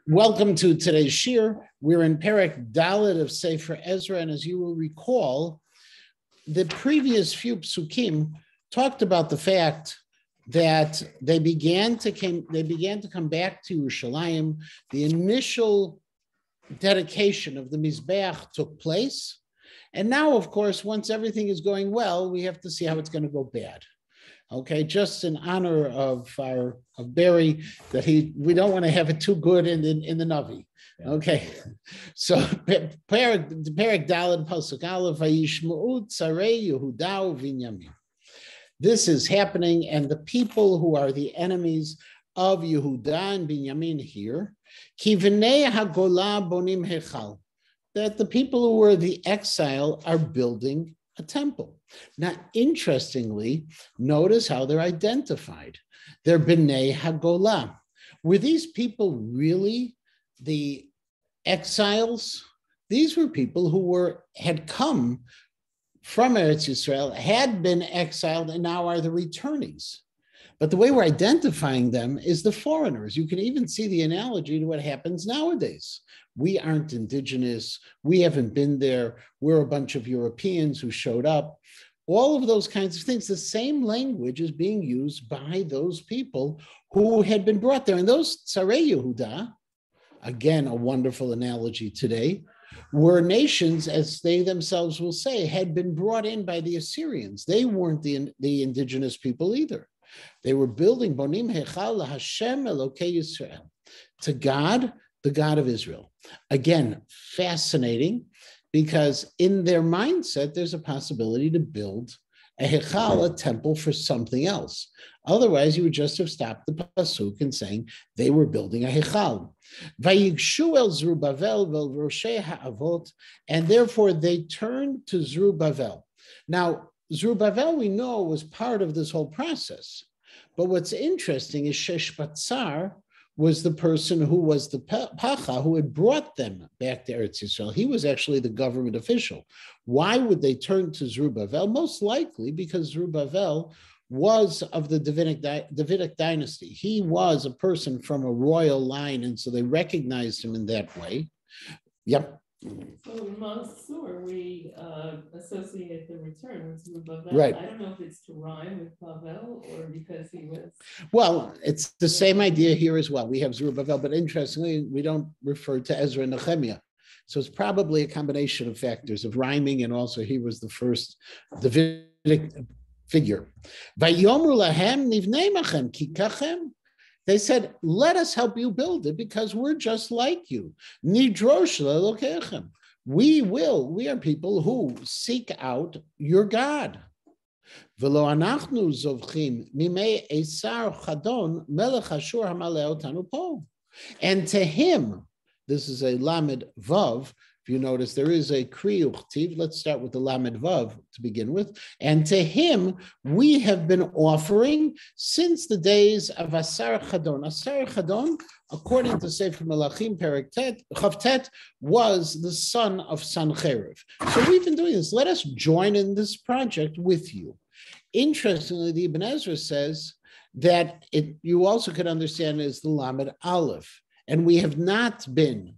Welcome to today's shir. We're in Perek Dalet of Sefer Ezra, and as you will recall, the previous few psukim talked about the fact that they began to come back to Yerushalayim. The initial dedication of the Mizbeach took place, and now, of course, once everything is going well, we have to see how it's going to go bad. Okay, just in honor of Barry, that we don't want to have it too good in the Navi. Okay, so Perek Dalet Pasuk Aleph Vayishma'u Tzarei Yehuda uVinyamin. This is happening, and the people who are the enemies of Yehuda and Binyamin here, Ki v'nei hagola bonim hechal, that the people who were the exile are building a temple. Now, interestingly, notice how they're identified. They're B'nai Hagolah. Were these people really the exiles? These were people who had come from Eretz Yisrael, had been exiled, and now are the returnees. But the way we're identifying them is the foreigners. You can even see the analogy to what happens nowadays. We aren't indigenous. We haven't been there. We're a bunch of Europeans who showed up. All of those kinds of things. The same language is being used by those people who had been brought there. And those Tzarei Yehuda, again, a wonderful analogy today, were nations, as they themselves will say, had been brought in by the Assyrians. They weren't the indigenous people either. They were building Bonim Hechal Hashem Elokei Yisrael, to God, the God of Israel. Again, fascinating, because in their mindset, there's a possibility to build a Hechal, a temple for something else. Otherwise, you would just have stopped the pasuk and saying they were building a Hechal. Vayigshu el Zerubbabel vel Roshei Ha'avot, and therefore they turned to Zerubbabel. Now, Zerubbabel, we know, was part of this whole process. But what's interesting is Sheshbatzar was the person who was the Pacha who had brought them back to Eretz Yisrael. He was actually the government official. Why would they turn to Zerubbabel? Most likely because Zerubbabel was of the Davidic dynasty. He was a person from a royal line, and so they recognized him in that way. Yep. So in Mansour, we associate the return with Zerubbabel. Right. I don't know if it's to rhyme with Pavel or because he was... Well, it's the same idea here as well. We have Zerubbabel, but interestingly, we don't refer to Ezra and Nehemiah. So it's probably a combination of factors of rhyming, and also he was the first Davidic figure. Vayomru lahem nivnei machem ki kachem. They said, let us help you build it because we're just like you. Nidrosh le'elokechem. We are people who seek out your God. V'lo anachnu zovchim mimei esar chadon melech Ashur hamaleh otanu po. And to him, this is a lamed vav. If you notice, there is a kri uchtiv. Let's start with the lamed vav to begin with. And to him, we have been offering since the days of Asar Chadon. Asar Chadon, according to Sefer Melachim Perek Chavtet, was the son of Sancheriv. So we've been doing this. Let us join in this project with you. Interestingly, the Ibn Ezra says that you also could understand it as the lamed aleph. And we have not been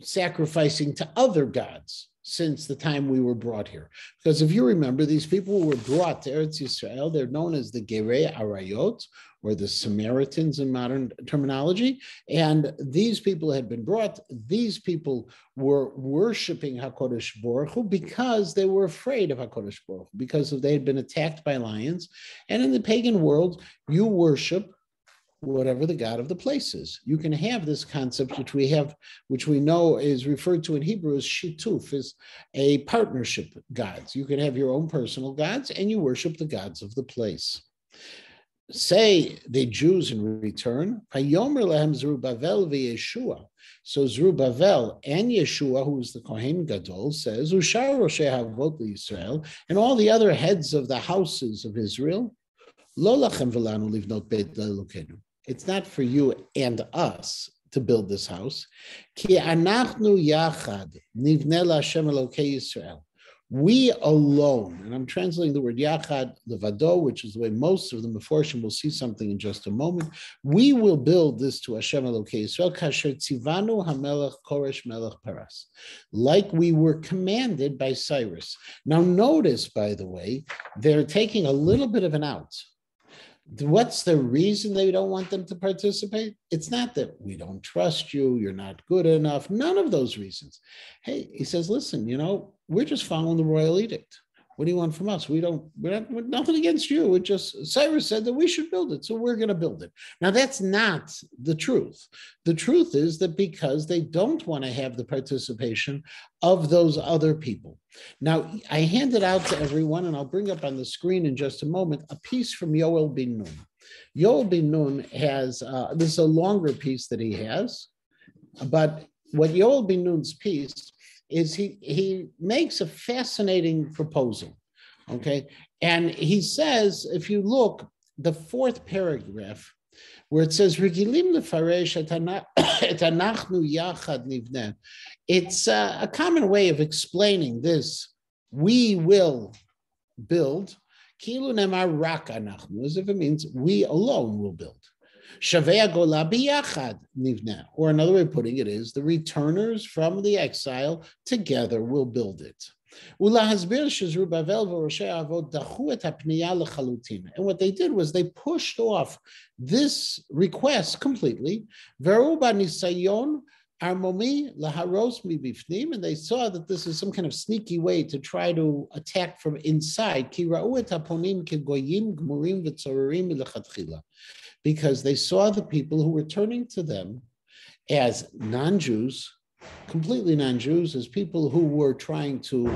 sacrificing to other gods since the time we were brought here. Because if you remember, these people were brought to Eretz Yisrael. They're known as the Gerei Arayot, or the Samaritans in modern terminology. And these people had been brought. These people were worshiping HaKadosh Baruch Hu because they were afraid of HaKadosh Baruch Hu, because they had been attacked by lions. And in the pagan world, you worship whatever the God of the place is. You can have this concept, which we know is referred to in Hebrew as shituf, is a partnership gods. You can have your own personal gods and you worship the gods of the place. Say the Jews in return, Vayomer lehem Zerubbabel v'Yeshua. So Zerubbabel and Yeshua, who is the Kohen Gadol, says, Ushar Roshei Havot Yisrael, and all the other heads of the houses of Israel, Lo lachem v'lanu livnot beit le'Elokeinu. It's not for you and us to build this house. Ki anachnu yachad nivnei laHashem Elokei Yisrael. We alone, and I'm translating the word yachad levado, which is the way most of the Meforshim will see something in just a moment. We will build this to Hashem Elokei Yisrael, kasher tzivanu hamelech Koresh melech Paras, like we were commanded by Cyrus. Now notice, by the way, they're taking a little bit of an out. What's the reason they don't want them to participate? It's not that we don't trust you, you're not good enough, none of those reasons. Hey, he says, listen, we're just following the royal edict. What do you want from us? We're nothing against you. It just, Cyrus said that we should build it, so we're going to build it. Now, that's not the truth. The truth is that because they don't want to have the participation of those other people. Now, I handed out to everyone, and I'll bring up on the screen in just a moment, a piece from Yoel bin Nun. Yoel bin Nun has, this is a longer piece that he has, but what Yoel bin Nun's piece is he makes a fascinating proposal, okay? And he says, if you look, the fourth paragraph, where it says, Regilim lefaresh et anachnu yachad nivneh. It's a common way of explaining this, we will build, kilu nemar rak anachnu, as if it means we alone will build. Shavei gola biyachad nivneh, or another way of putting it is, the returners from the exile together will build it. And what they did was they pushed off this request completely. And they saw that this is some kind of sneaky way to try to attack from inside. Because they saw the people who were turning to them as non-Jews, completely non-Jews, as people who were trying to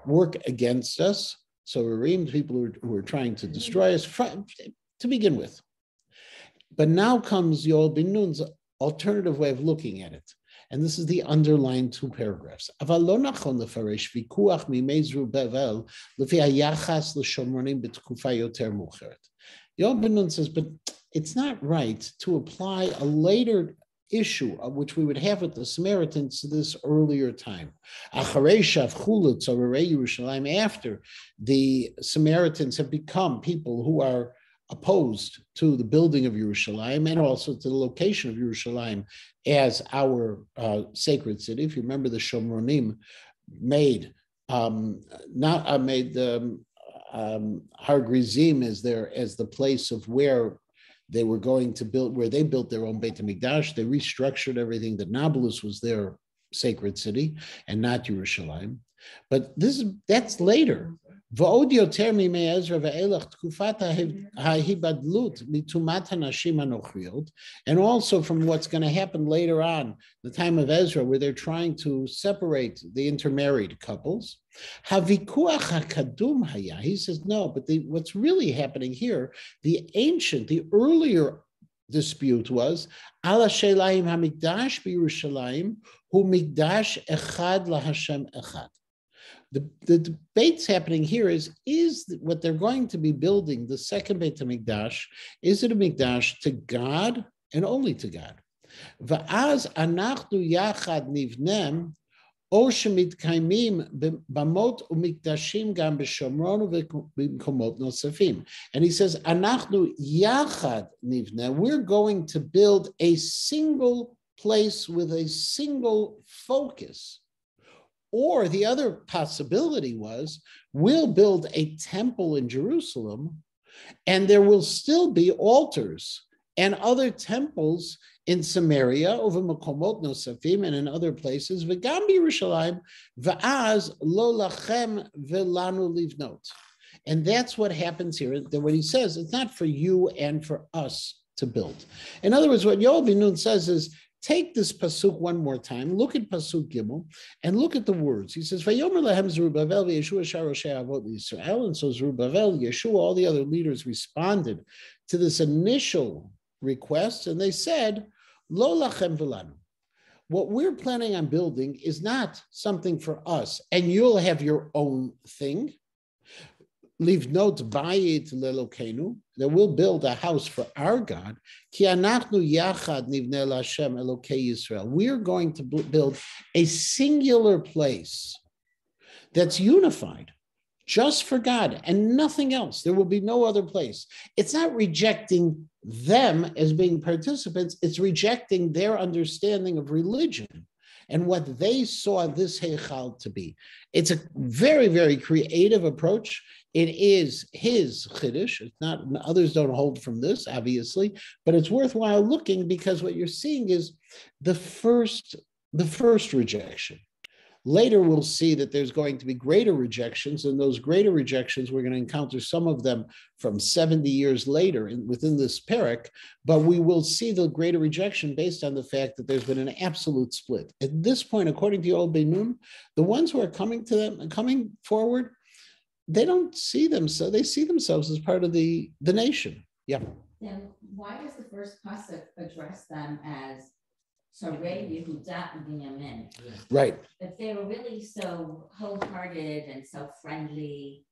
work against us. So Reem, people who were trying to destroy us to begin with. But now comes Yoel bin Nun's alternative way of looking at it. And this is the underlined two paragraphs. Yoel bin Nun says, but it's not right to apply a later issue of which we would have with the Samaritans to this earlier time. After the Samaritans have become people who are opposed to the building of Yerushalayim and also to the location of Yerushalayim as our sacred city. If you remember, the Shomronim made Har Grizim as the place of where they were going to build, where they built their own Beit HaMikdash. They restructured everything. That Nablus was their sacred city and not Yerushalayim. But that's later. And also from what's going to happen later on, the time of Ezra, where they're trying to separate the intermarried couples. He says, no, but what's really happening here, the earlier dispute was, Ala Shelaim HaMikdash b'Yerushalayim hu Mikdash echad laHashem echad. The debates happening here is what they're going to be building, the second Beit HaMikdash, is it a Mikdash to God and only to God? Va'az anachnu yachad nivnem o shemitkayimim bamot umikdashim gam b'shomron u'b'mkomot nosafim. And he says, anachnu yachad nivnem, we're going to build a single place with a single focus. Or the other possibility was, we'll build a temple in Jerusalem, and there will still be altars and other temples in Samaria, over Makomot Nosafim, and in other places, v'gam b'Yerushalayim, v'az lo lachem v'lanu livnot. And that's what happens here. What he says, it's not for you and for us to build. In other words, what Yoel bin Nun says is, take this pasuk one more time, look at pasuk Gimel, and look at the words. He says, "Vayomer lahem Zerubbabel v'Yeshua shar roshei avot Yisrael," and so Zerubbabel, Yeshua, all the other leaders responded to this initial request, and they said, "Lo lachem v'lanu." What we're planning on building is not something for us, and you'll have your own thing. Livnot bayit lelokenu, that we'll build a house for our God. Ki anachnu yachad nivnei laHashem Elokei Yisrael. We're going to build a singular place that's unified just for God and nothing else. There will be no other place. It's not rejecting them as being participants. It's rejecting their understanding of religion and what they saw this Heichal to be. It's a very, very creative approach. It is his Chiddush. It's not, others don't hold from this, obviously, but it's worthwhile looking because what you're seeing is the first rejection. Later, we'll see that there's going to be greater rejections, and those greater rejections, we're going to encounter some of them from 70 years later within this parak, but we will see the greater rejection based on the fact that there's been an absolute split. At this point, according to Yoel Ben Nun, the ones who are coming forward, they don't see them, so they see themselves as part of the nation. Yeah. Then why does the first pasuk address them as Sarei, Yehuda, and Binyamin? Right. If they were really so wholehearted and so friendly,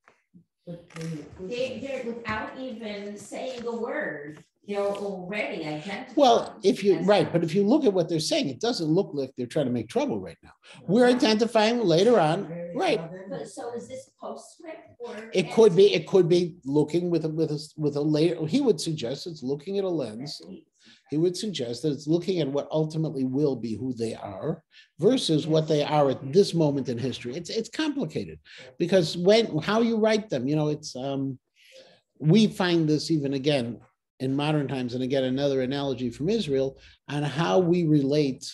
they're without even saying a word, they're already identified. Well, if you but if you look at what they're saying, it doesn't look like they're trying to make trouble right now. We're identifying later on, right? But so is this postscript or It could be looking with a later. He would suggest it's looking at a lens. He would suggest that it's looking at what ultimately will be who they are versus what they are at this moment in history. It's complicated because how you write them, it's we find this even again in modern times, and again another analogy from Israel on how we relate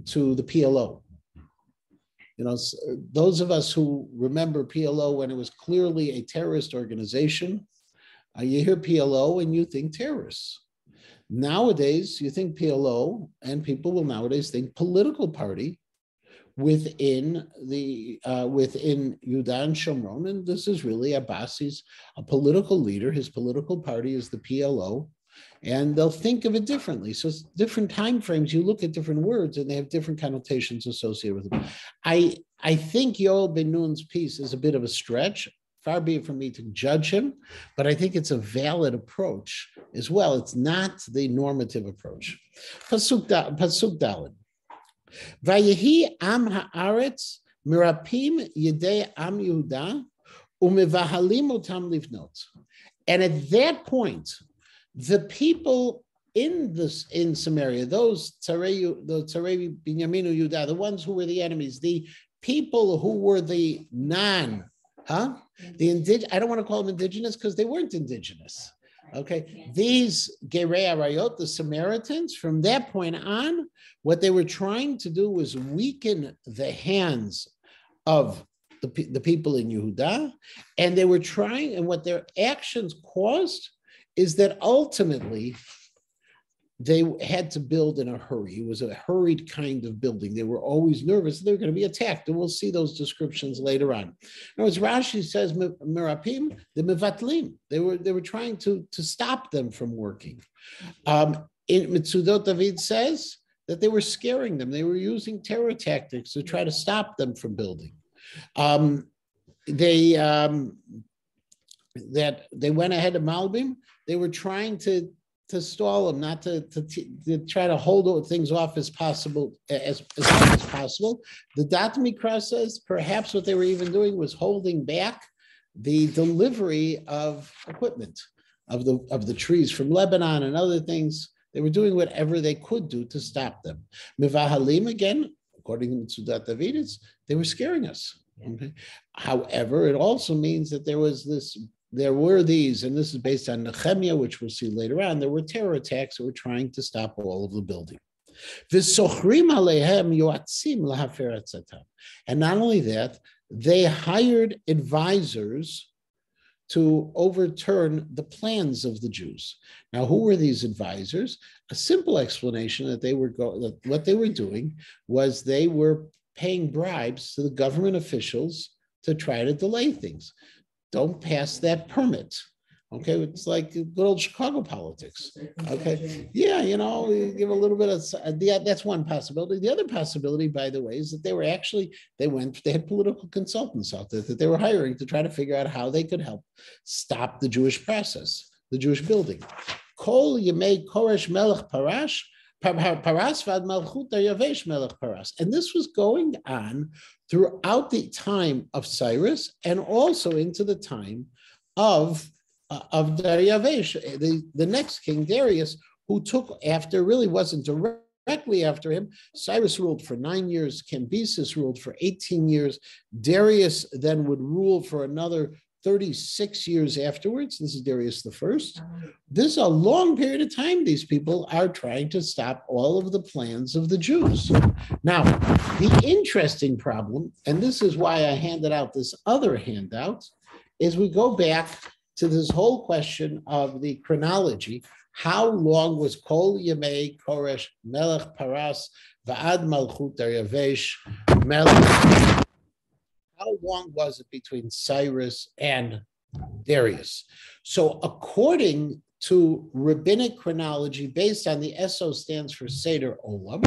to the PLO. Those of us who remember PLO when it was clearly a terrorist organization, you hear PLO and you think terrorists. Nowadays, you think PLO, and people will nowadays think political party within Yudan and Shomron, and this is really Abbasi's a political leader. His political party is the PLO, and they'll think of it differently. So it's different time frames. You look at different words, and they have different connotations associated with them. I think Yoel Ben Nun's piece is a bit of a stretch. Far be it from me to judge him, but I think it's a valid approach as well. It's not the normative approach. Pasuk Daled. Vayehi am haaretz mirapim yedei am Yehuda umevahalim otam livnot. And at that point, the people in Samaria, those Tzarei Binyaminu Yehuda, the ones who were the enemies, the people who were the I don't want to call them indigenous because they weren't indigenous. Okay, these Gerei Arayot, the Samaritans, from that point on, what they were trying to do was weaken the hands of the people in Yehuda, and they were trying, and what their actions caused is that ultimately they had to build in a hurry. It was a hurried kind of building. They were always nervous they were going to be attacked, and we'll see those descriptions later on. Now, as Rashi says, Mirapim, the Mevatlim, they were trying to stop them from working. In Mitzudot, David says that they were scaring them. They were using terror tactics to try to stop them from building. They went ahead of Malbim. They were trying to stall them, not to try to hold things off as possible as much as possible. The Dat Mikra says perhaps what they were even doing was holding back the delivery of equipment, of the trees from Lebanon and other things. They were doing whatever they could do to stop them. Mivahalim, again, according to Sudat David, they were scaring us. Okay? However, it also means that there were these, and this is based on Nehemiah, which we'll see later on, there were terror attacks that were trying to stop all of the building. And not only that, they hired advisors to overturn the plans of the Jews. Now, who were these advisors? A simple explanation that what they were doing was they were paying bribes to the government officials to try to delay things. Don't pass that permit. Okay, it's like good old Chicago politics. Okay, yeah, give a little bit of that's one possibility. The other possibility, by the way, is that they had political consultants out there that they were hiring to try to figure out how they could help stop the Jewish process, the Jewish building. Kol Yemei Koresh Melech Parash Parasvad Malchut Daryavesh Melech Paras. And this was going on throughout the time of Cyrus and also into the time of Daryavesh, the next king, Darius, who took after, really wasn't directly after him. Cyrus ruled for 9 years. Cambyses ruled for 18 years. Darius then would rule for another 36 years afterwards. This is Darius the First. This is a long period of time. These people are trying to stop all of the plans of the Jews. Now, the interesting problem, and this is why I handed out this other handout, is we go back to this whole question of the chronology. How long was Kol Yemei Koresh Melech Paras Va'ad Malchut Daryavesh Melech? How long was it between Cyrus and Darius? So according to rabbinic chronology, based on the SO stands for Seder Olam,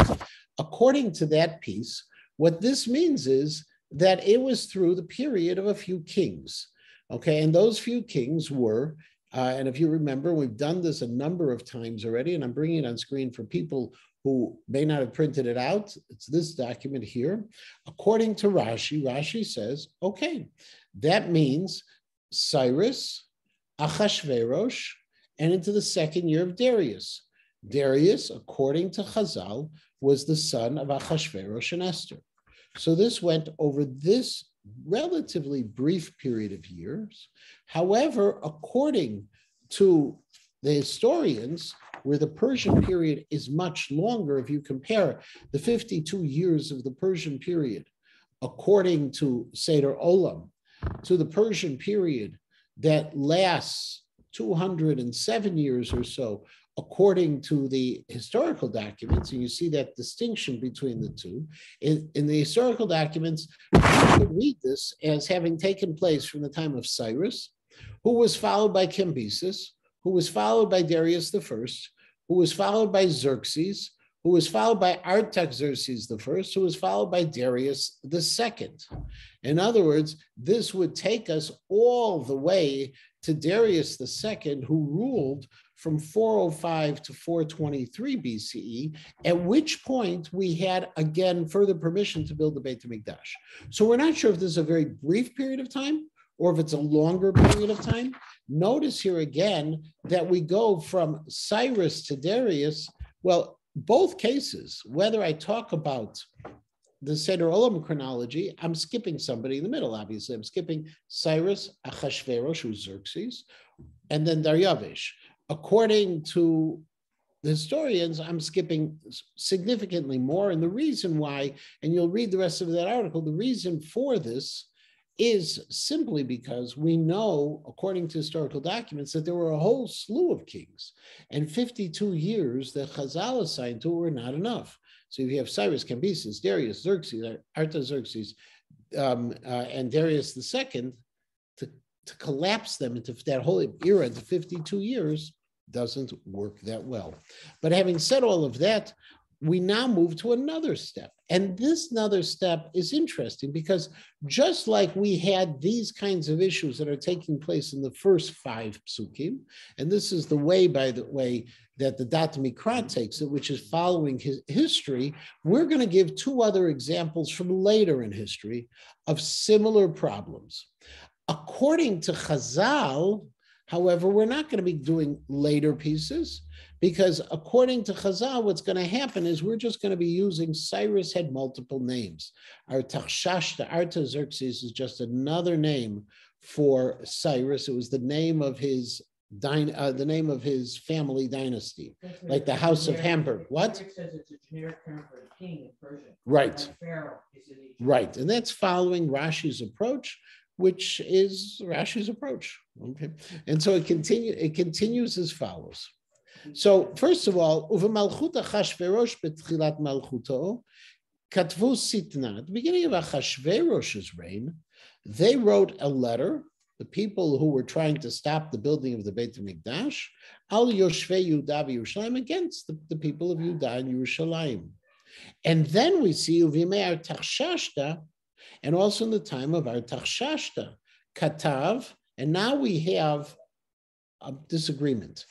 according to that piece, what this means is that it was through the period of a few kings. Okay, and those few kings were, and if you remember, we've done this a number of times already, and I'm bringing it on screen for people who may not have printed it out. It's this document here. According to Rashi, Rashi says, okay, that means Cyrus, Achashverosh, and into the second year of Darius. Darius, according to Chazal, was the son of Achashverosh and Esther. So this went over this relatively brief period of years. However, according to the historians, where the Persian period is much longer, if you compare the 52 years of the Persian period, according to Seder Olam, to the Persian period that lasts 207 years or so, according to the historical documents, and you see that distinction between the two. In the historical documents, you could read this as having taken place from the time of Cyrus, who was followed by Cambyses, who was followed by Darius the First, who was followed by Xerxes, who was followed by Artaxerxes the First, who was followed by Darius the Second. In other words, this would take us all the way to Darius the Second, who ruled from 405 to 423 BCE, at which point we had, again, further permission to build the Beit HaMikdash. So we're not sure if this is a very brief period of time or if it's a longer period of time. Notice here again that we go from Cyrus to Darius. Well, both cases, whether I talk about the Seder Olam chronology, I'm skipping somebody in the middle, obviously. I'm skipping Cyrus, Achashverosh, who's Xerxes, and then Daryavesh. According to the historians, I'm skipping significantly more. And the reason why, and you'll read the rest of that article, the reason for this is simply because we know, according to historical documents, that there were a whole slew of kings, and 52 years that Chazal assigned to were not enough. So you have Cyrus, Cambyses, Darius, Xerxes, Artaxerxes, and Darius II, to collapse them into that whole era into 52 years doesn't work that well. But having said all of that, we now move to another step. And this another step is interesting because just like we had these kinds of issues that are taking place in the first 5 psukim, and this is the way, by the way, that the Dat Mikra takes it, which is following his history, we're going to give 2 other examples from later in history of similar problems. According to Chazal, however, we're not going to be doing later pieces because according to Chazal, what's going to happen is we're just going to be using Cyrus had multiple names. Artaxashta, Artaxerxes is just another name for Cyrus. It was the name of his family dynasty, like the House of Hamburg. What? It says it's a generic term for a king in Persian. Right. Like Pharaoh is in Egypt. Right, and that's following Rashi's approach, which is Rashi's approach. Okay, and so it continues as follows. So first of all, Uva Malchut Achashverosh betchilat Malchuto katvu sitna. At the beginning of Achashverosh's reign, they wrote a letter. The people who were trying to stop the building of the Beit HaMikdash, Al Yoshvei Yehuda v'Yerushalayim, against the people of Yehuda and Yerushalayim. And then we see Uvimei Artaxashta, and also in the time of Artaxashta, Katav, and now we have a disagreement.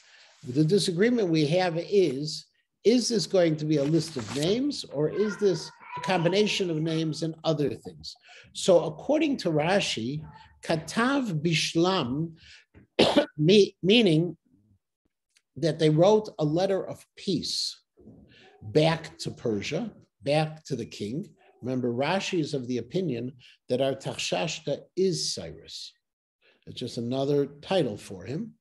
The disagreement we have is is this going to be a list of names, or is this a combination of names and other things? So according to Rashi, Katav Bishlam, meaning that they wrote a letter of peace back to Persia, back to the king. Remember, Rashi is of the opinion that Artaxerxes is Cyrus. It's just another title for him.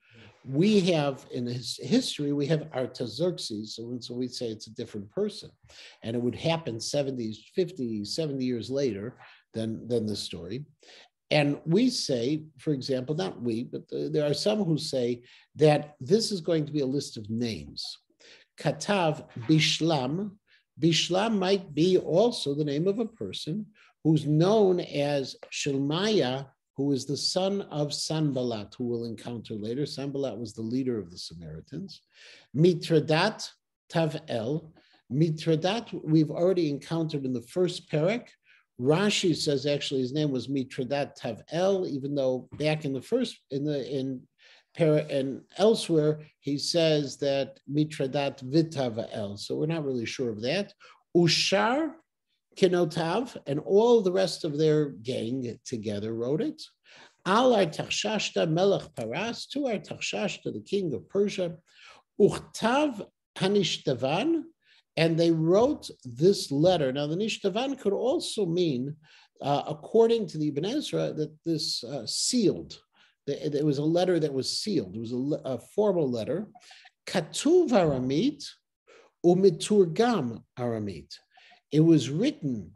We have, in his history, we have Artaxerxes, so we say it's a different person. And it would happen 70 years later than the story. And we say, for example, not we, but there are some who say that this is going to be a list of names. Katav Bishlam. Bishlam might be also the name of a person who's known as Shilmaya, who is the son of Sanballat, who we'll encounter later. Sanballat was the leader of the Samaritans. Mitradat Tavel. Mitradat, we've already encountered in the first parak. Rashi says actually his name was Mitradat Tavel, even though back in the first, and elsewhere, he says that Mitradat Vitavel. So we're not really sure of that. Ushar Kinotav, and all the rest of their gang together wrote it. Al Artaxerxes Melech Paras, to Artaxerxes, the king of Persia. Uchtav Hanishtavan, and they wrote this letter. Now, the Nishtavan could also mean, according to the Ibn Ezra, that this sealed. It was a letter that was sealed. It was a formal letter. Katuv Aramit umiturgam Aramit. It was written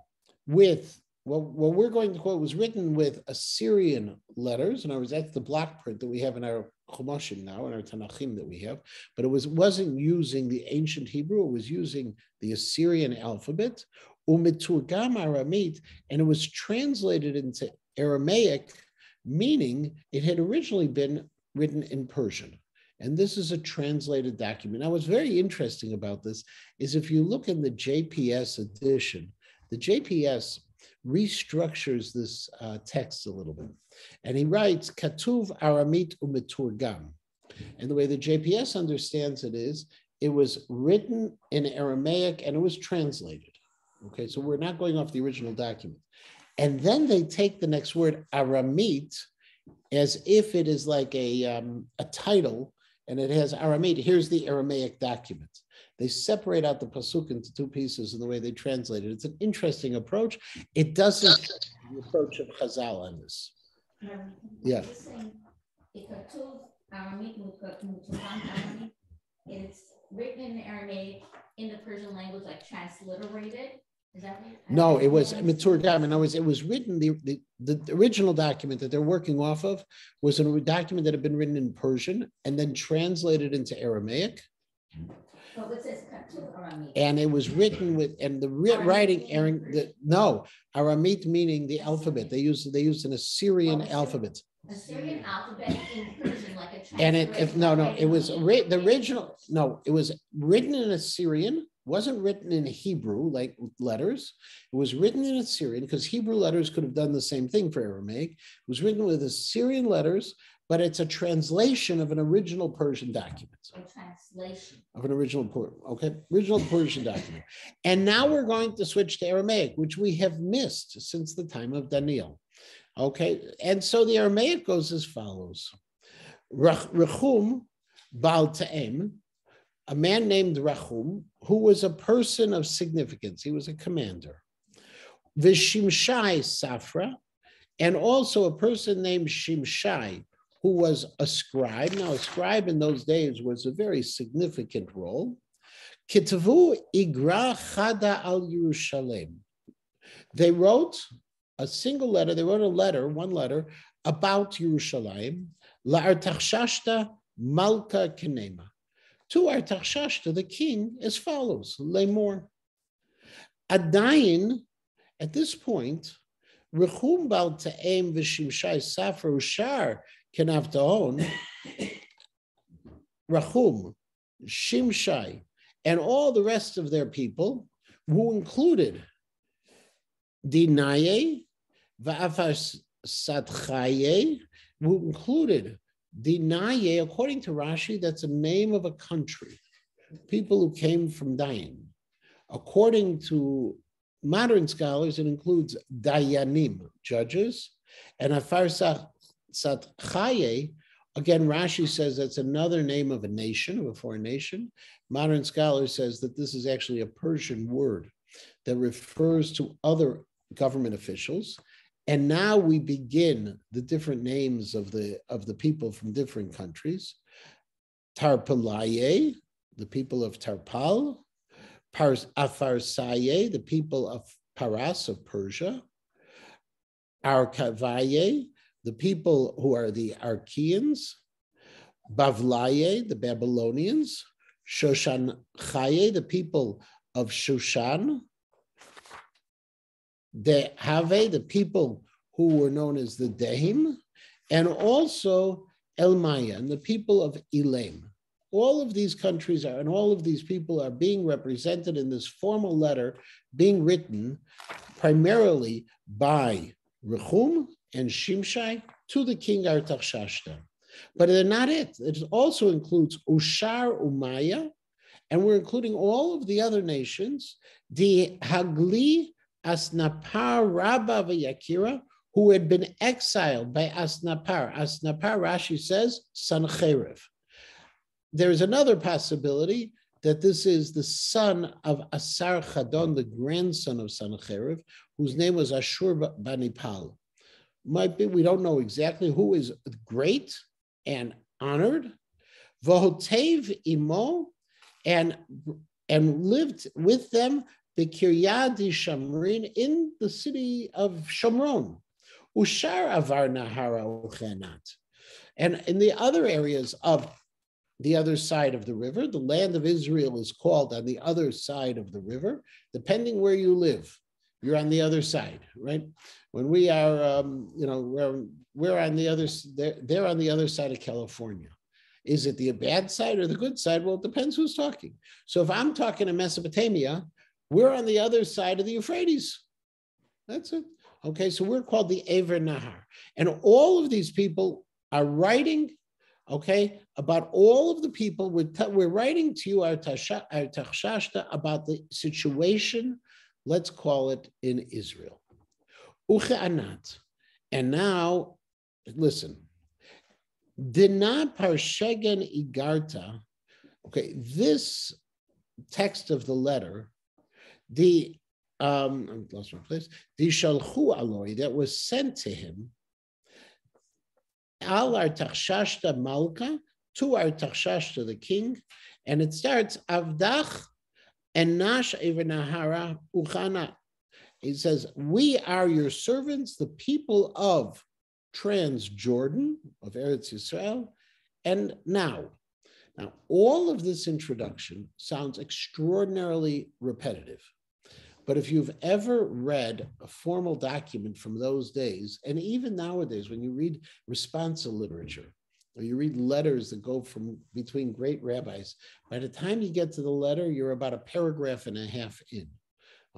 with, what we're going to quote, was written with Assyrian letters. In other words, that's the block print that we have in our Chumashim now, in our Tanachim that we have. But it wasn't using the ancient Hebrew. It was using the Assyrian alphabet. Umiturgam Aramit, and it was translated into Aramaic, meaning it had originally been written in Persian. And this is a translated document. Now, what's very interesting about this is if you look in the JPS edition, the JPS restructures this text a little bit. And he writes, Katuv Aramit umiturgam. And the way the JPS understands it is, it was written in Aramaic and it was translated. Okay, so we're not going off the original document. And then they take the next word, Aramit, as if it is like a title, and it has Aramit. Here's the Aramaic document. They separate out the pasuk into two pieces in the way they translate it. It's an interesting approach. It doesn't fit the approach of Chazal on this. Yeah. It's written in Aramaic in the Persian language, like transliterated. Is that right? No, it was Miturgam. In other words, it was written, the original document that they're working off of was a document that had been written in Persian and then translated into Aramaic. But it says Katuv Aramit. And it was written with, and the writing, Aramit meaning the alphabet. They used an Assyrian alphabet. Assyrian alphabet in Persian, like a And it was the original. No, it was written in Assyrian. Wasn't written in Hebrew like letters. It was written in Assyrian because Hebrew letters could have done the same thing for Aramaic. It was written with Assyrian letters, but it's a translation of an original Persian document. A translation Of an original Persian document. And now we're going to switch to Aramaic, which we have missed since the time of Daniel. Okay, and so the Aramaic goes as follows. Rechum Baal Ta'em, a man named Rechum, who was a person of significance. He was a commander. Vishimshai Safra, and also a person named Shimshai, who was a scribe. Now, a scribe in those days was a very significant role. Kitavu Igra Chada al Yerushalem. They wrote a single letter. They wrote one letter about Yerushalayim. La'artaxerxes Malka Kenema. To Artaxerxes, the king, as follows: Lemor. Adayin, at this point, Rechum Baal Ta'em v'Shimshai Safra Ushar Kenavtaon, Rechum, Shimshai, and all the rest of their people, who included Dinaye, Va'afas Satchaye, who included Dinaye, according to Rashi, that's a name of a country. people who came from Dayan. According to modern scholars, it includes Dayanim, judges, and Afar Satchaye. Again, Rashi says that's another name of a nation, of a foreign nation. Modern scholars says that this is actually a Persian word that refers to other government officials. And now we begin the different names of the people from different countries. Tarpalaye, the people of Tarpal. Afarsaye, the people of Paras of Persia. Arkavaye, the people who are the Archaeans. Bavlaye, the Babylonians. Shoshanchaye, the people of Shushan. Dehave, the people who were known as the Dehim, and also Elmaya, and the people of Elam. All of these countries are, and all of these people are being represented in this formal letter being written primarily by Rechum and Shimshai to the king Artaxerxes. But they're not it. It also includes Ushar Umaya, and we're including all of the other nations, the Hagli, Asnapar, Rabba, Yakira, who had been exiled by Asnapar. Asnapar, Rashi says, Sancheiriv. There's another possibility that this is the son of Asar Chadon, the grandson of Sancheiriv, whose name was Ashur Banipal. Might be, we don't know exactly who is great and honored. Vahotev Imo, and lived with them Bekiryad Shamrin, in the city of Shomron. Ushar Avar Nahara Uchenat. And in the other areas of the other side of the river, the land of Israel is called on the other side of the river, depending where you live. You're on the other side, right? When we are, we're on the other, they're on the other side of California. Is it the bad side or the good side? Well, it depends who's talking. So if I'm talking in Mesopotamia, we're on the other side of the Euphrates. That's it. Okay, so we're called the Ever Nahar. And all of these people are writing, okay, about all of the people. We're writing to you, Artaxerxes, about the situation, let's call it, in Israel. Uche'anat. And now, listen. Dina parshegen igarta. Okay, this text of the letter, I lost my place. The shalchu aloi, that was sent to him, al Artaxerxes malka, to Artaxerxes the king, and it starts avdach and nash evenahara uchana. It says, we are your servants, the people of Transjordan, of Eretz Yisrael, and now, all of this introduction sounds extraordinarily repetitive. But if you've ever read a formal document from those days, and even nowadays, when you read responsa literature, or you read letters that go from between great rabbis, by the time you get to the letter, you're about a paragraph and a half in.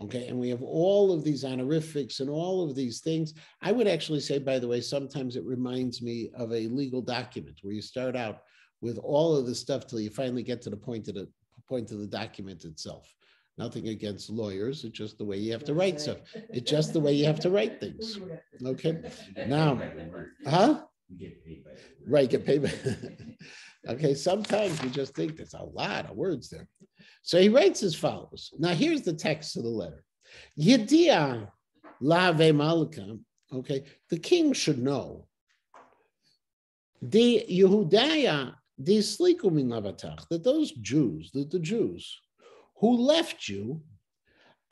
Okay, and we have all of these honorifics and all of these things. I would actually say, by the way, sometimes it reminds me of a legal document where you start out with all of the stuff till you finally get to the point of the document itself. Nothing against lawyers. It's just the way you have to write stuff. It's just the way you have to write things. Okay. Now, right, get paid by. Okay, sometimes you just think there's a lot of words there. So he writes as follows. Now, here's the text of the letter. Yedia lave malka. Okay, the king should know. The Yehudaya, the sliku min lavatach, that those Jews, that the Jews who left you,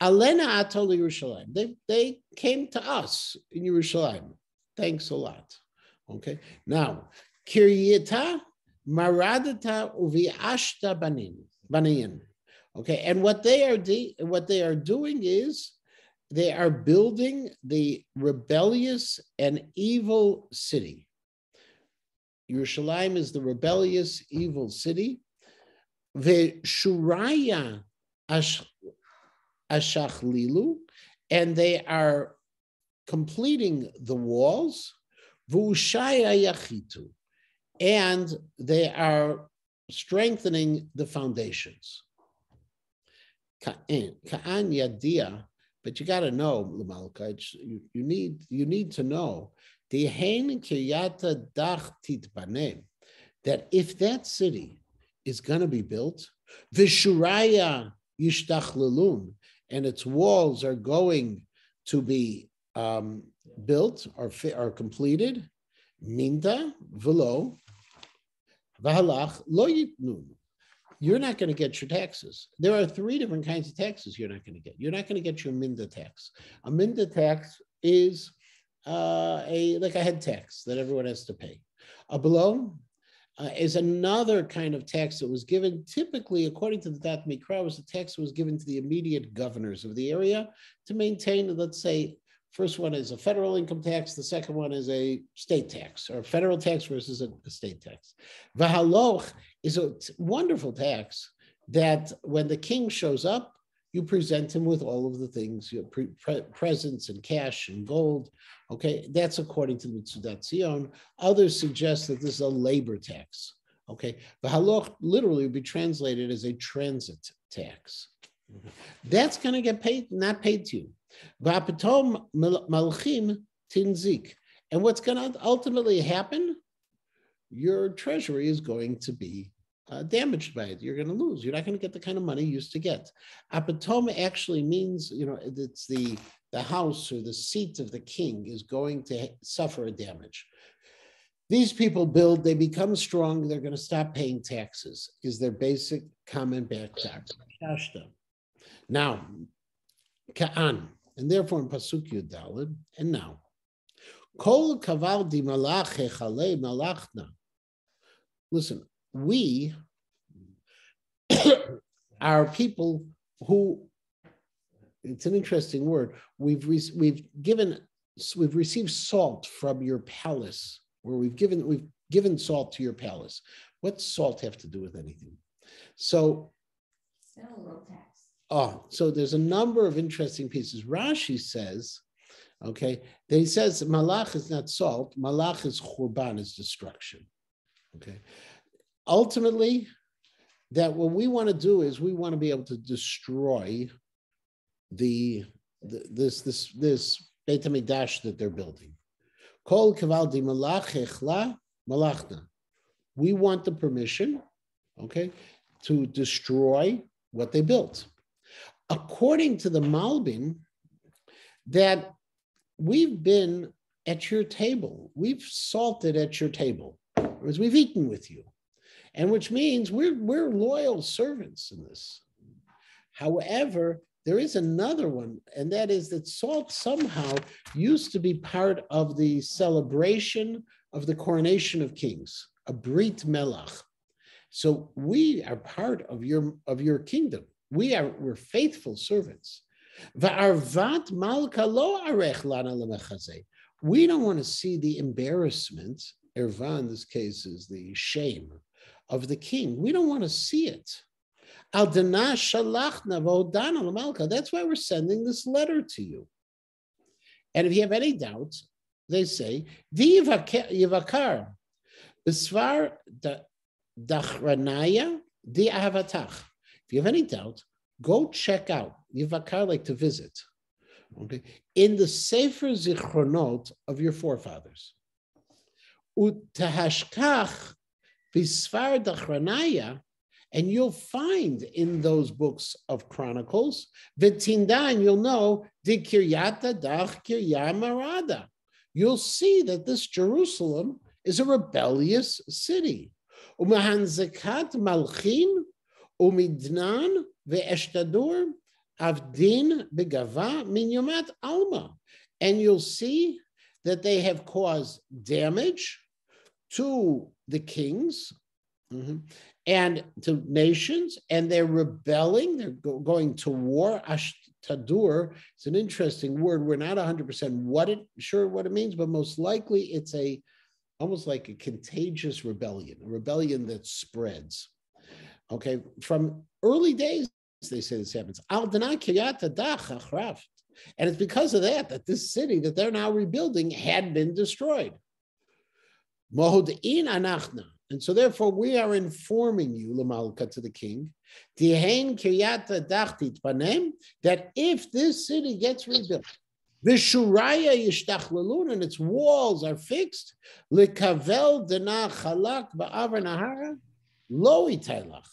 alena atol Yerushalayim, they came to us in Yerushalayim. Thanks a lot. Okay, now, kiryita maradata uviashta banin. Okay, and what they are doing is they are building the rebellious and evil city. Yerushalayim is the rebellious, evil city. Veshuraya ashachlilu, and they are completing the walls. Vushaya yachitu, and they are strengthening the foundations. Ka'an yadia, but you got to know, Lamalka, you need to know that if that city is going to be built, Vishuraya Yishtachlelun, and its walls are going to be built or completed, Minta Velo Vahalach Lo Yitnun. You're not going to get your taxes. There are 3 different kinds of taxes you're not going to get. You're not going to get your Minda tax. A Minda tax is like a head tax that everyone has to pay. A below is another kind of tax that was given, typically, according to the Dat Mikra, was a tax that was given to the immediate governors of the area to maintain, let's say, first one is a federal income tax, the second one is a state tax, or federal tax versus a state tax. Vahaloch is a wonderful tax that when the king shows up, you present him with all of the things, presents and cash and gold. Okay, that's according to the Mitzudat Zion. Others suggest that this is a labor tax. Okay, the haloch literally would be translated as a transit tax. That's going to get paid, not paid to you. V'apatom malchim tinzik, and what's going to ultimately happen? Your treasury is going to be damaged by it. You're going to lose. You're not going to get the kind of money you used to get. Apatom actually means, it's the house or the seat of the king is going to suffer a damage. These people build, they become strong, they're going to stop paying taxes, is their basic comment back to Shashta. Now, Ka'an, and therefore in Pasuk Yudalid, and now, Kol kavaldi malach echale malachna. Listen, we are people who, it's an interesting word, we've received salt from your palace, or we've given salt to your palace. What's salt have to do with anything? So, so there's a number of interesting pieces. Rashi says, okay, that he says malach is not salt, malach is churban, is destruction. Okay. Ultimately, that what we want to do is we want to be able to destroy this Beit HaMikdash that they're building. Kol kavaldi malach echla malachna. We want the permission, okay, to destroy what they built. According to the Malbim, that we've been at your table, we've salted at your table, whereas we've eaten with you, and which means we're loyal servants in this. However, there is another one, and that is that salt somehow used to be part of the celebration of the coronation of kings, a Brit Melach. So we are part of your kingdom. We're faithful servants. Va'arvat malka lo arech lana lemechazeh. We don't want to see the embarrassment. Erva in this case is the shame of the king. We don't want to see it. Al dana shalachna v'odana lemalka. That's why we're sending this letter to you. And if you have any doubts, they say v'yivakar b'svar dachranaya di ahavatach. If you have any doubt, go check out Yivakar, like to visit, okay, in the Sefer Zichronot of your forefathers. Utahashkach bisfar dachranaya, and you'll find in those books of Chronicles, v'tinda, and you'll know di kiryata dach kirya marada. You'll see that this Jerusalem is a rebellious city. Umahanzekat malchim umidnan ve'eshtadur avdin begava min yomat alma. And you'll see that they have caused damage to the kings and to nations, and they're rebelling. They're going to war. Ashtadur is an interesting word. We're not 100% sure what it means, but most likely it's almost like a contagious rebellion, a rebellion that spreads. Okay, from early days, they say this happens. And it's because of that this city that they're now rebuilding had been destroyed. And so therefore we are informing you, Lamalka, to the king, that if this city gets rebuilt, Vishuraya yishtachlalun, and its walls are fixed, likavel dena chalak ba'avar nahara, lo itaylach.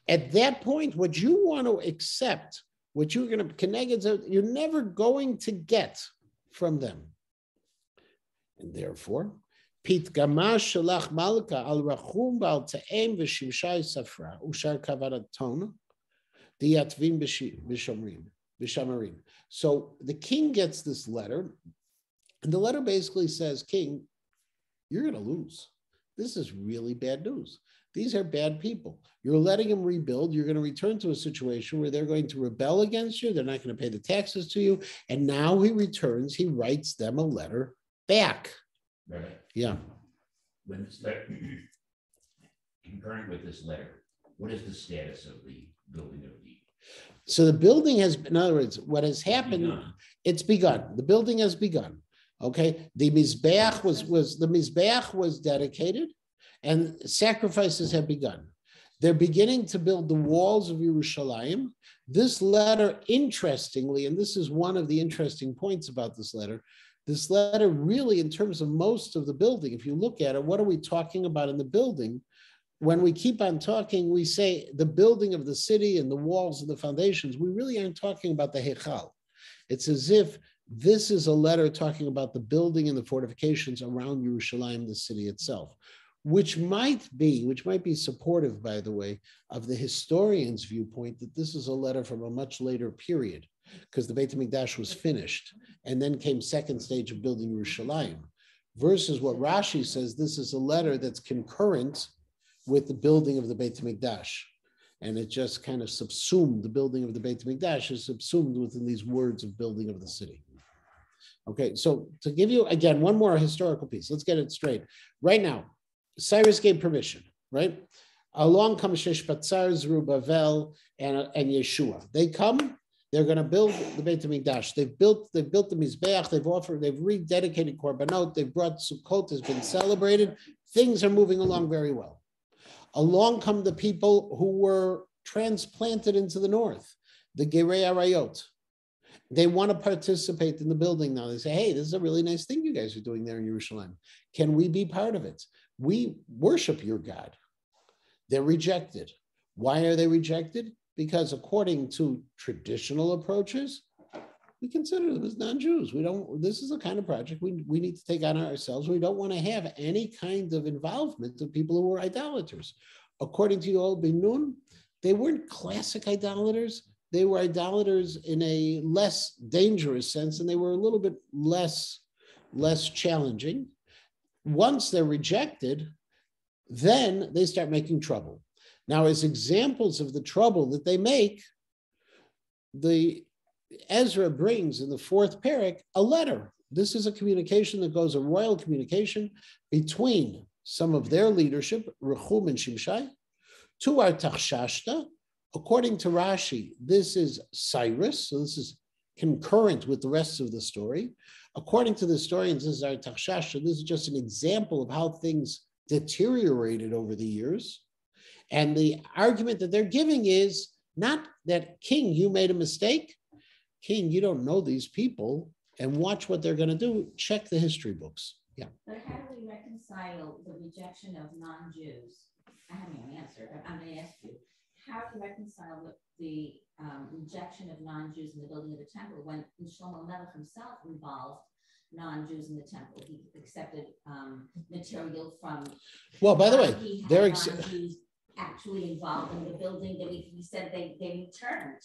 At that point, what you want to accept, what you're going to connect, you're never going to get from them. And therefore, Pit gamash shalach malka al rachum bal ta'em v'shimshai safra ushar kavarat ton diyatvim b'shamarim. So the king gets this letter, and the letter basically says, King, you're going to lose. This is really bad news. These are bad people. You're letting them rebuild. You're going to return to a situation where they're going to rebel against you. They're not going to pay the taxes to you. And now he returns, he writes them a letter back. Right. Yeah. When this letter, concurrent with this letter, what is the status of the building of the? So the building has, in other words, what has happened, it's begun. The building has begun. Okay. The Mizbeach was dedicated and sacrifices have begun. They're beginning to build the walls of Yerushalayim. This letter, interestingly, and this is one of the interesting points about this letter really, in terms of most of the building, if you look at it, what are we talking about in the building? When we keep on talking, we say the building of the city and the walls and the foundations, we really aren't talking about the Heichal. It's as if this is a letter talking about the building and the fortifications around Yerushalayim, the city itself, which might be supportive, by the way, of the historian's viewpoint that this is a letter from a much later period, because the Beit HaMikdash was finished, and then came second stage of building Yerushalayim, versus what Rashi says, this is a letter that's concurrent with the building of the Beit HaMikdash. And it just kind of subsumed, the building of the Beit HaMikdash is subsumed within these words of building of the city. Okay, so to give you, again, one more historical piece, let's get it straight. Right now, Cyrus gave permission, right? Along comes Sheshbatzar, Zerubbabel, and Yeshua. They come, they're going to build the Beit HaMikdash. They've built the Mizbeach, they've rededicated Korbanot, they've brought Sukkot, has been celebrated. Things are moving along very well. Along come the people who were transplanted into the north, the Gerei Arayot. They want to participate in the building now. They say, hey, this is a really nice thing you guys are doing there in Jerusalem. Can we be part of it? We worship your God. They're rejected. Why are they rejected? Because according to traditional approaches, we consider them as non-Jews. This is the kind of project we need to take on ourselves. We don't want to have any kind of involvement of people who were idolaters. According to Yoel Ben Nun, they weren't classic idolaters. They were idolaters in a less dangerous sense, and they were a little bit less challenging. Once they're rejected, then they start making trouble. Now, as examples of the trouble that they make, Ezra brings in the fourth parak a letter. This is a communication that goes, a royal communication between some of their leadership, Rechum and Shimshai, to Artaxashta. According to Rashi, this is Cyrus, so this is concurrent with the rest of the story. According to the historians, this is Artaxashta. This is just an example of how things deteriorated over the years. And the argument that they're giving is not that, King, you made a mistake. King, you don't know these people, and watch what they're going to do. Check the history books. Yeah. But how do we reconcile the rejection of non-Jews? I haven't even answered, but I'm going to ask you. How do you reconcile the rejection of non-Jews in the building of the temple when Shlomo Melech himself involved non-Jews in the temple? He accepted material from. Well, by the way, they're non-Jews actually involved in the building that he said they returned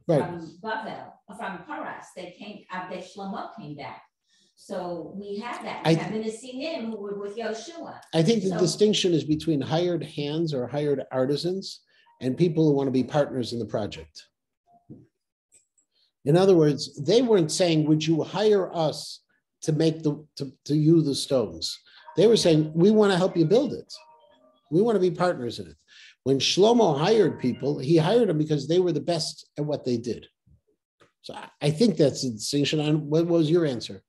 right. From Bavel, from Paras. They came, Shlomo came back. So we have that. We have the Nesinim who were with Yoshua. I think the distinction is between hired hands or hired artisans and people who want to be partners in the project. In other words, they weren't saying, would you hire us to make to you the stones? They were saying, we want to help you build it. We want to be partners in it. When Shlomo hired people, he hired them because they were the best at what they did. So I think that's the distinction. What was your answer?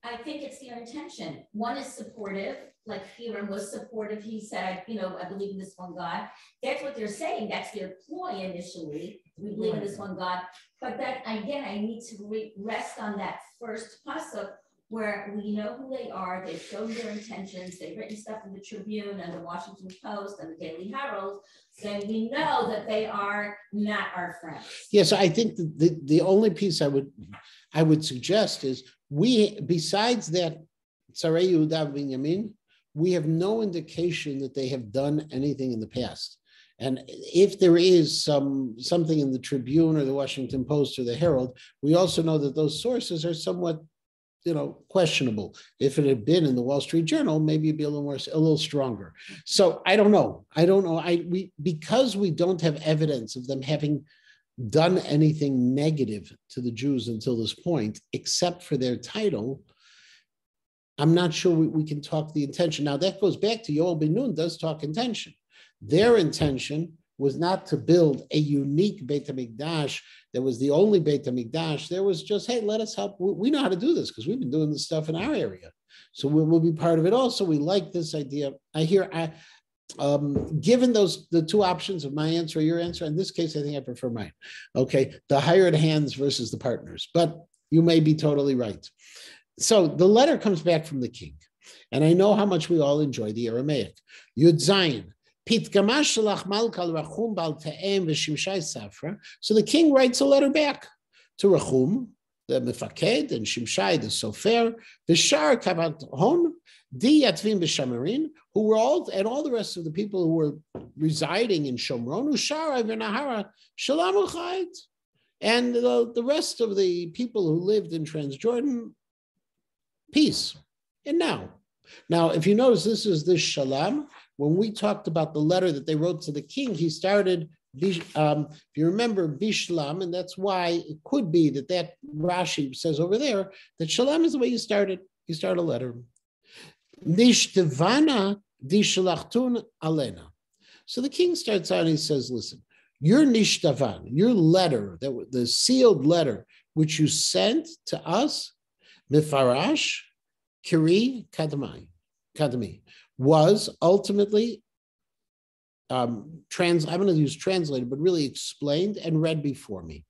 I think it's their intention. One is supportive, like Hiram was supportive. He said, I believe in this one God. That's what they're saying. That's their ploy initially. We believe in this one God. But that, again, I need to rest on that first pasuk where we know who they are. They've shown their intentions. They've written stuff in the Tribune and the Washington Post and the Daily Herald, saying we know that they are not our friends. Yes, I think the only piece I would suggest is besides that Tzarei Yehuda Binyamin, we have no indication that they have done anything in the past. And if there is something in the Tribune or the Washington Post or the Herald, we also know that those sources are somewhat, questionable. If it had been in the Wall Street Journal, maybe it'd be a little stronger. So I don't know. Because we don't have evidence of them having done anything negative to the Jews until this point, except for their title, I'm not sure we can talk the intention. Now that goes back to Yoel Ben Nun does talk intention. Their intention was not to build a unique Beit HaMikdash that was the only Beit HaMikdash. There was just, hey, let us help. We know how to do this because we've been doing this stuff in our area. So we'll be part of it also. We like this idea. Given the two options of my answer or your answer, in this case, I think I prefer mine. Okay, the hired hands versus the partners. But you may be totally right. So the letter comes back from the king. And I know how much we all enjoy the Aramaic. Yud Zayin. So the king writes a letter back to Rachum, the Mefaked, and Shimshai, the Sofer, the Shar Kavat Hon, Di Yatvim B'Shamarin, who were all, and all the rest of the people who were residing in Shomron, Ushara v'Nahara Shalom Uchayit, and the rest of the people who lived in Transjordan, peace. And now, if you notice, this is this Shalom. When we talked about the letter that they wrote to the king, he started, if you remember, Bishlam, and that's why it could be that Rashi says over there that Shalom is the way you start it. You start a letter. Nishtevana dishlachtun alena. So the king starts out and he says, listen, your nishtavan, your letter, the sealed letter, which you sent to us, mifarash, kiri kadami, was ultimately, I'm going to use translated, but really explained and read before me.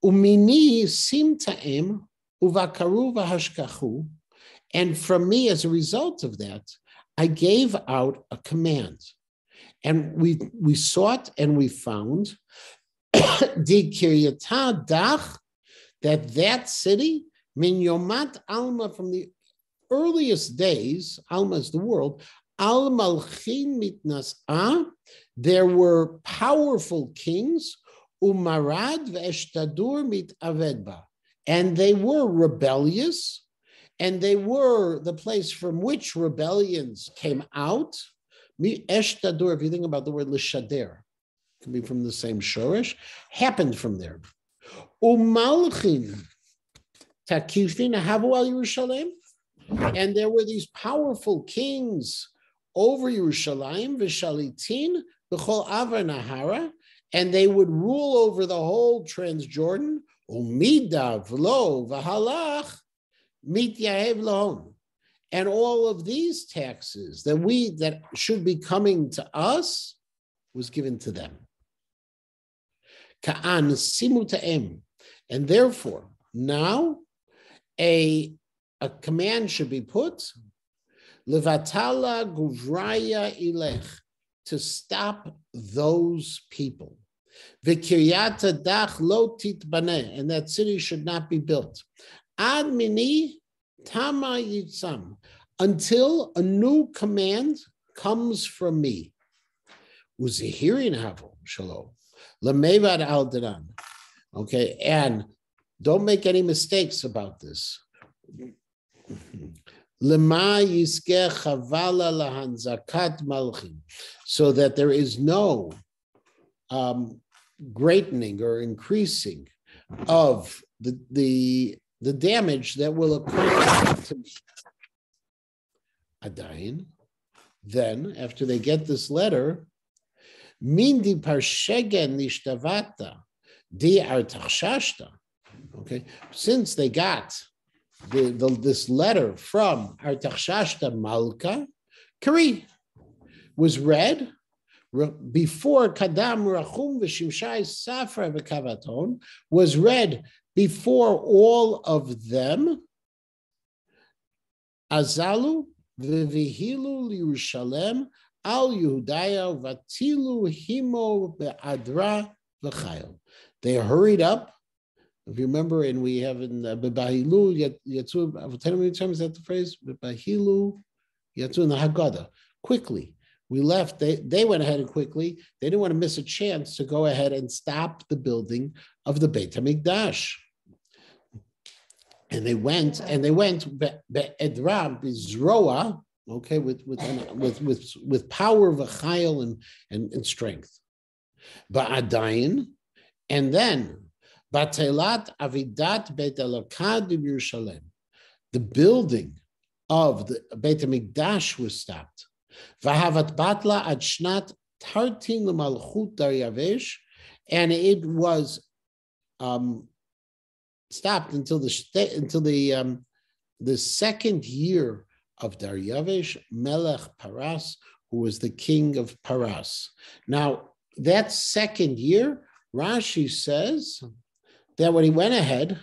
Umini simtaim uvakaru v'hashkachu, and from me, as a result of that, I gave out a command. And we sought and we found di kiryata dach, that city, min yomat alma, from the earliest days, Alma is the world, Al Malchin mitnas'ah, there were powerful kings, Umarad ve'eshtadur mit avedba, and they were rebellious, and they were the place from which rebellions came out. Eshtadur, if you think about the word lishader, can be from the same shorish, happened from there. Umalchin takifin havu al Yerushalayim, and there were these powerful kings over Yerushalayim, v'shalitin b'chol avar nahara, and they would rule over the whole Transjordan. Umidav lo v'halach mityahev lahon, and all of these taxes that should be coming to us was given to them. Ka'an simu ta'em, and therefore now a command should be put, levatala guvraya ilech, to stop those people. V'kiryata dach lo titbaneh, and that city should not be built. Ad mini tama yitzam, until a new command comes from me. Uzihirin havo shalom lemevad al danan. Okay, and don't make any mistakes about this. So that there is no greatening or increasing of the damage that will occur to me. Adayin, then after they get this letter, Mindi parshegen nishtavata di artachshashta. Okay, since they got this letter from Artaxashta Malka, Kari, was read before Kadam Rachum v'Shimshai Safra v'Kavaton, was read before all of them. Azalu v'vihilu Yerushalem al Yehudaya vatilu himo be'adra v'chayil. They hurried up. If you remember, and we have in Bebahilu Yatzu, how many times is that the phrase? Bebahilu Yatzu in the Haggadah. Quickly. We left, they went ahead and quickly. They didn't want to miss a chance to go ahead and stop the building of the Beit HaMikdash. And they went Be'edra, Bizroa, okay, with power, v'chayil, and strength. Ba'adayin, and then Batelat Avidat Beit Elokad Yerushalem. The building of the Beit HaMikdash was stopped. Vahavat Batla ad Shnat Tartin L'Malchut Daryavesh, and it was stopped until the second year of Daryavesh Melech Paras, who was the king of Paras. Now that second year, Rashi says that when he went ahead,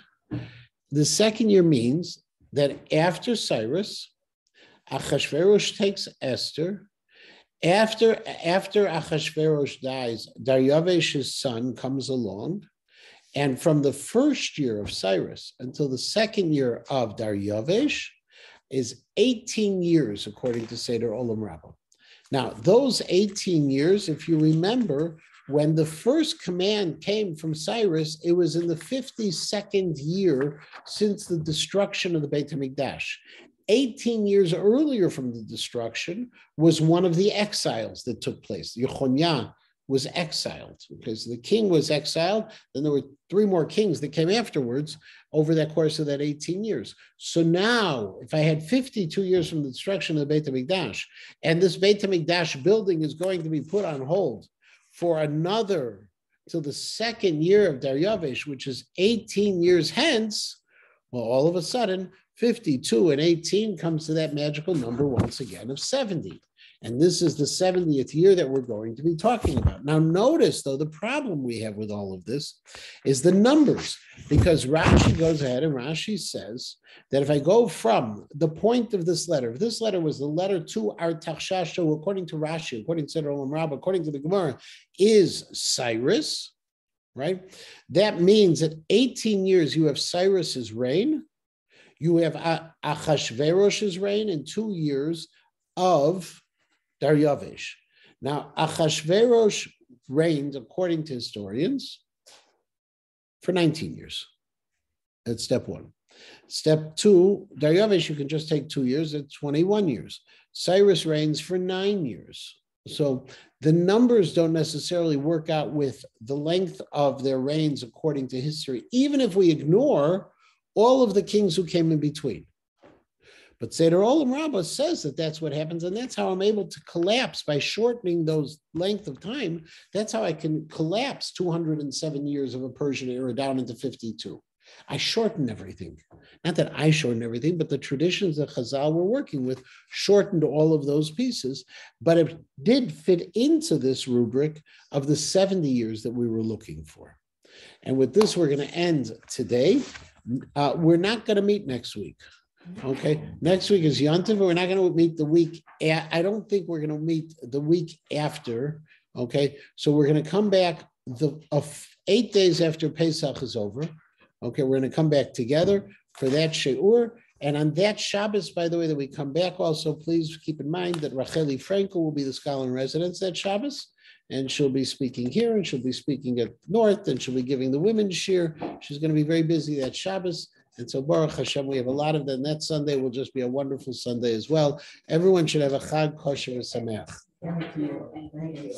the second year means that after Cyrus, Achashverosh takes Esther. After Achashverosh dies, Daryavesh's son comes along. And from the first year of Cyrus until the second year of Daryavesh is 18 years, according to Seder Olam Rabbah. Now, those 18 years, if you remember, when the first command came from Cyrus, it was in the 52nd year since the destruction of the Beit HaMikdash. 18 years earlier from the destruction was one of the exiles that took place. Yechoniah was exiled because the king was exiled. Then there were 3 more kings that came afterwards over that course of that 18 years. So now, if I had 52 years from the destruction of the Beit HaMikdash, and this Beit HaMikdash building is going to be put on hold for another till the second year of Daryavesh, which is 18 years hence, well, all of a sudden, 52 and 18 comes to that magical number once again of 70. And this is the 70th year that we're going to be talking about. Now, notice, though, the problem we have with all of this is the numbers, because Rashi goes ahead and Rashi says that if I go from the point of this letter, if this letter was the letter to Artaxashta, who according to Rashi, according to Seder Olam Rabbah, according to the Gemara, is Cyrus, right? That means that 18 years you have Cyrus's reign, you have Achashverosh's reign, and 2 years of Daryavesh. Now, Achashverosh reigned, according to historians, for 19 years. That's step 1. Step 2, Daryavesh, you can just take 2 years, that's 21 years. Cyrus reigns for 9 years. So the numbers don't necessarily work out with the length of their reigns according to history, even if we ignore all of the kings who came in between. But Seder Olam Rabbah says that that's what happens, and that's how I'm able to collapse by shortening those length of time. That's how I can collapse 207 years of a Persian era down into 52. I shorten everything. Not that I shorten everything, but the traditions that Chazal were working with shortened all of those pieces, but it did fit into this rubric of the 70 years that we were looking for. And with this, we're going to end today. We're not going to meet next week. Okay, next week is Yontiv. We're not going to meet the week. I don't think we're going to meet the week after. Okay, so we're going to come back 8 days after Pesach is over. Okay, we're going to come back together for that She'ur. And on that Shabbos, by the way, that we come back also, please keep in mind that Racheli Frankel will be the scholar in residence that Shabbos. And she'll be speaking here, and she'll be speaking at North, and she'll be giving the women's shir. She's going to be very busy that Shabbos. And so Baruch Hashem, we have a lot of them. That Sunday will just be a wonderful Sunday as well. Everyone should have a Chag Kosher Sameach. Thank you.